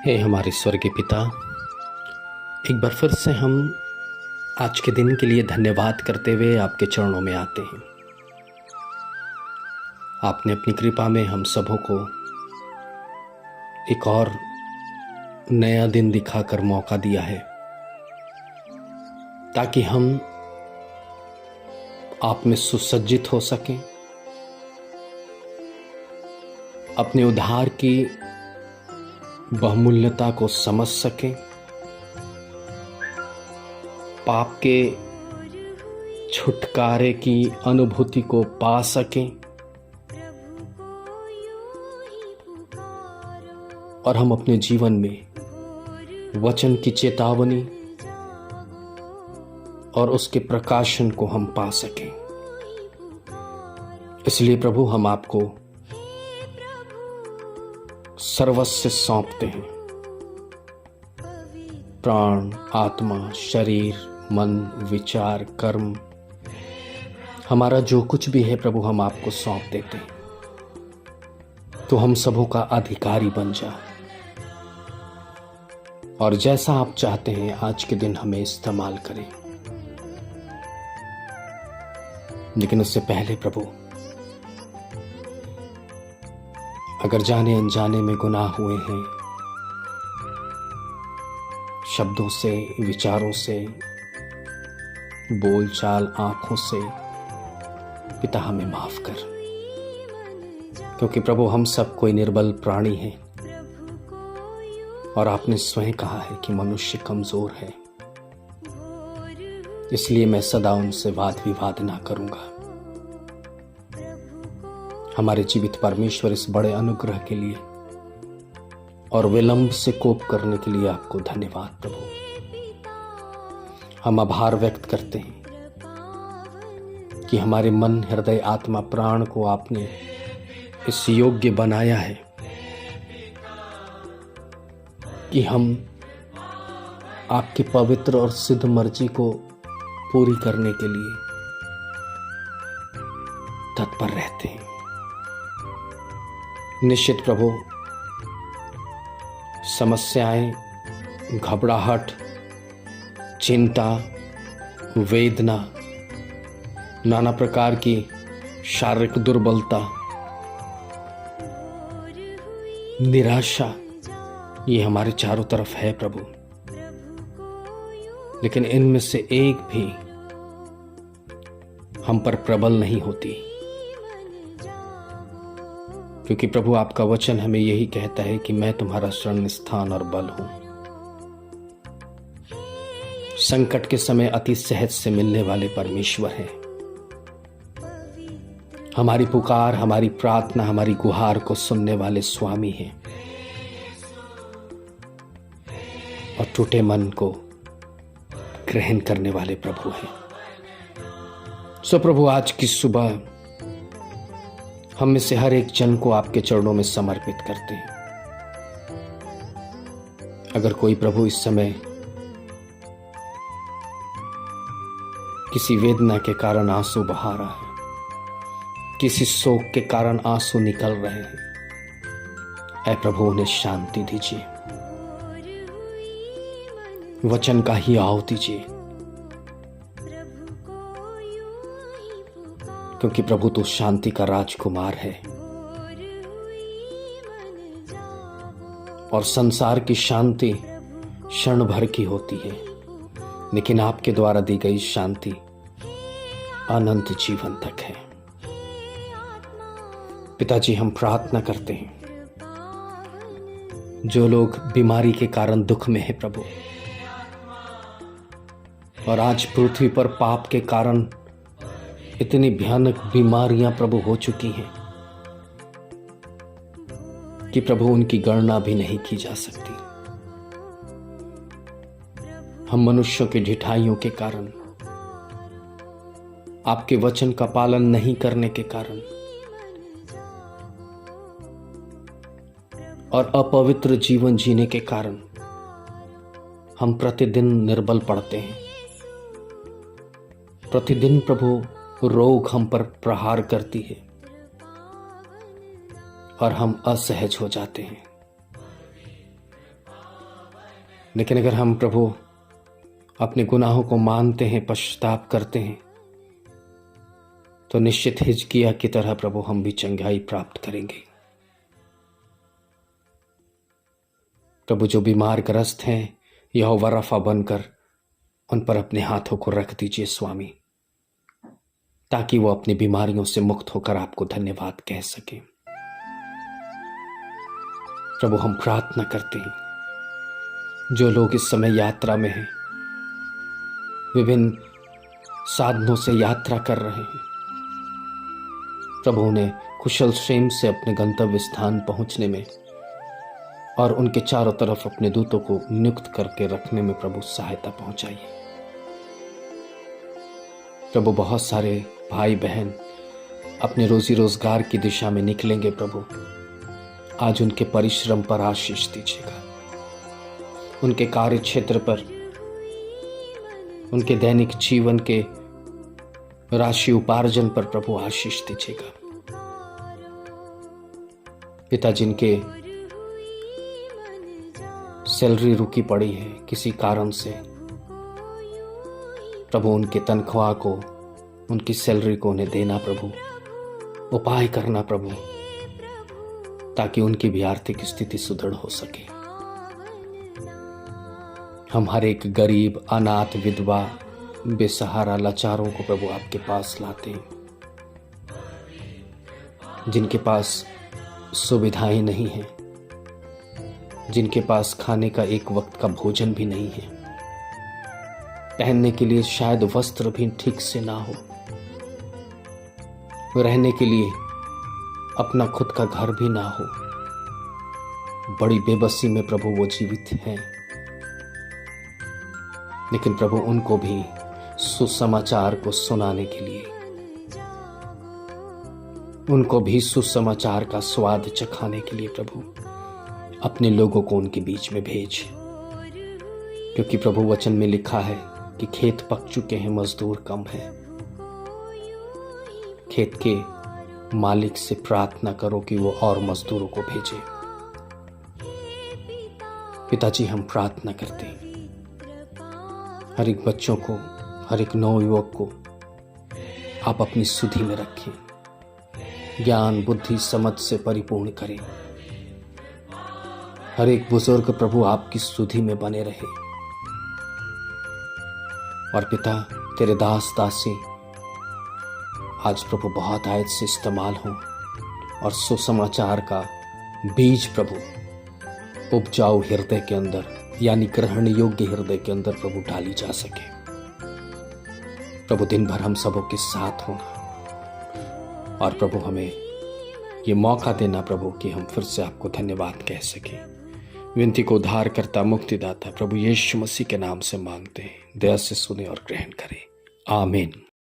हे हमारे स्वर्गीय पिता, एक बार फिर से हम आज के दिन के लिए धन्यवाद करते हुए आपके चरणों में आते हैं। आपने अपनी कृपा में हम सबों को एक और नया दिन दिखाकर मौका दिया है ताकि हम आप में सुसज्जित हो सकें, अपने उद्धार की बहुमूल्यता को समझ सकें, पाप के छुटकारे की अनुभूति को पा सकें और हम अपने जीवन में वचन की चेतावनी और उसके प्रकाशन को हम पा सकें। इसलिए प्रभु, हम आपको सर्वस्व सौंपते हैं। प्राण, आत्मा, शरीर, मन, विचार, कर्म, हमारा जो कुछ भी है प्रभु, हम आपको सौंप देते हैं। तो हम सबों का अधिकारी बन जा और जैसा आप चाहते हैं आज के दिन हमें इस्तेमाल करें। लेकिन उससे पहले प्रभु, अगर जाने अनजाने में गुनाह हुए हैं, शब्दों से, विचारों से, बोलचाल, आंखों से, पिता हमें माफ कर, क्योंकि प्रभु हम सब कोई निर्बल प्राणी हैं और आपने स्वयं कहा है कि मनुष्य कमजोर है। इसलिए मैं सदा उनसे वाद विवाद ना करूंगा। हमारे जीवित परमेश्वर, इस बड़े अनुग्रह के लिए और विलंब से कोप करने के लिए आपको धन्यवाद प्रभु। हम आभार व्यक्त करते हैं कि हमारे मन, हृदय, आत्मा, प्राण को आपने इस योग्य बनाया है कि हम आपकी पवित्र और सिद्ध मर्जी को पूरी करने के लिए तत्पर रहते हैं। निश्चित प्रभु, समस्याएं, घबराहट, चिंता, वेदना, नाना प्रकार की शारीरिक दुर्बलता, निराशा, ये हमारे चारों तरफ है प्रभु। लेकिन इनमें से एक भी हम पर प्रबल नहीं होती, क्योंकि प्रभु आपका वचन हमें यही कहता है कि मैं तुम्हारा शरण स्थान और बल हूं। संकट के समय अति सहज से मिलने वाले परमेश्वर हैं। हमारी पुकार, हमारी प्रार्थना, हमारी गुहार को सुनने वाले स्वामी हैं और टूटे मन को ग्रहण करने वाले प्रभु हैं। सो प्रभु, आज की सुबह हम में से हर एक जन को आपके चरणों में समर्पित करते हैं। अगर कोई प्रभु इस समय किसी वेदना के कारण आंसू बहा रहा है, किसी शोक के कारण आंसू निकल रहे हैं, ऐ प्रभु उन्हें शांति दीजिए, वचन का ही आव दीजिए, क्योंकि प्रभु तू शांति का राजकुमार है और संसार की शांति क्षण भर की होती है, लेकिन आपके द्वारा दी गई शांति अनंत जीवन तक है। पिताजी, हम प्रार्थना करते हैं, जो लोग बीमारी के कारण दुख में है प्रभु, और आज पृथ्वी पर पाप के कारण इतनी भयानक बीमारियां प्रभु हो चुकी हैं कि प्रभु उनकी गणना भी नहीं की जा सकती। हम मनुष्यों की ढिठाइयों के कारण, आपके वचन का पालन नहीं करने के कारण और अपवित्र जीवन जीने के कारण हम प्रतिदिन निर्बल पड़ते हैं। प्रतिदिन प्रभु रोग हम पर प्रहार करती है और हम असहज हो जाते हैं। लेकिन अगर हम प्रभु अपने गुनाहों को मानते हैं, पश्चाताप करते हैं, तो निश्चित हिजकिय्याह की तरह प्रभु हम भी चंगाई प्राप्त करेंगे। प्रभु जो बीमार ग्रस्त हैं, यहोवा रफा बनकर उन पर अपने हाथों को रख दीजिए स्वामी, ताकि वो अपनी बीमारियों से मुक्त होकर आपको धन्यवाद कह सके। प्रभु हम प्रार्थना करते हैं, जो लोग इस समय यात्रा में हैं, विभिन्न साधनों से यात्रा कर रहे हैं, प्रभु उन्हें कुशल क्षेम से अपने गंतव्य स्थान पहुंचने में और उनके चारों तरफ अपने दूतों को नियुक्त करके रखने में प्रभु सहायता पहुंचाइए। प्रभु बहुत सारे भाई बहन अपने रोजी रोजगार की दिशा में निकलेंगे, प्रभु आज उनके परिश्रम पर आशीष दीजिएगा, उनके कार्य क्षेत्र पर, उनके दैनिक जीवन के राशि उपार्जन पर प्रभु आशीष दीजिएगा। पिता जिनके सैलरी रुकी पड़ी है किसी कारण से, प्रभु उनके तनख्वाह को, उनकी सैलरी को उन्हें देना प्रभु, उपाय करना प्रभु, ताकि उनकी भी आर्थिक स्थिति सुदृढ़ हो सके। हम हर एक गरीब, अनाथ, विधवा, बेसहारा, लाचारों को प्रभु आपके पास लाते हैं, जिनके पास सुविधाएं नहीं हैं, जिनके पास खाने का एक वक्त का भोजन भी नहीं है, पहनने के लिए शायद वस्त्र भी ठीक से ना हो, रहने के लिए अपना खुद का घर भी ना हो, बड़ी बेबसी में प्रभु वो जीवित हैं। लेकिन प्रभु उनको भी सुसमाचार को सुनाने के लिए, उनको भी सुसमाचार का स्वाद चखाने के लिए प्रभु अपने लोगों को उनके बीच में भेज, क्योंकि प्रभु वचन में लिखा है कि खेत पक चुके हैं, मजदूर कम है। खेत के मालिक से प्रार्थना करो कि वो और मजदूरों को भेजे। पिताजी हम प्रार्थना करते हैं, हर एक बच्चों को, हर एक नवयुवक को आप अपनी सुधि में रखें, ज्ञान, बुद्धि, समझ से परिपूर्ण करें। हर एक बुजुर्ग प्रभु आपकी सुधि में बने रहे। और पिता तेरे दास दासी आज प्रभु बहुत आयत से इस्तेमाल हो और सुसमाचार का बीज प्रभु उपजाऊ हृदय के अंदर, यानी ग्रहण योग्य हृदय के अंदर प्रभु डाली जा सके। प्रभु दिन भर हम सबों के साथ होना और प्रभु हमें ये मौका देना प्रभु कि हम फिर से आपको धन्यवाद कह सकें। विनती को उद्धार करता, मुक्तिदाता प्रभु यीशु मसीह के नाम से मांगते हैं, दया से सुने और ग्रहण करें। आमीन।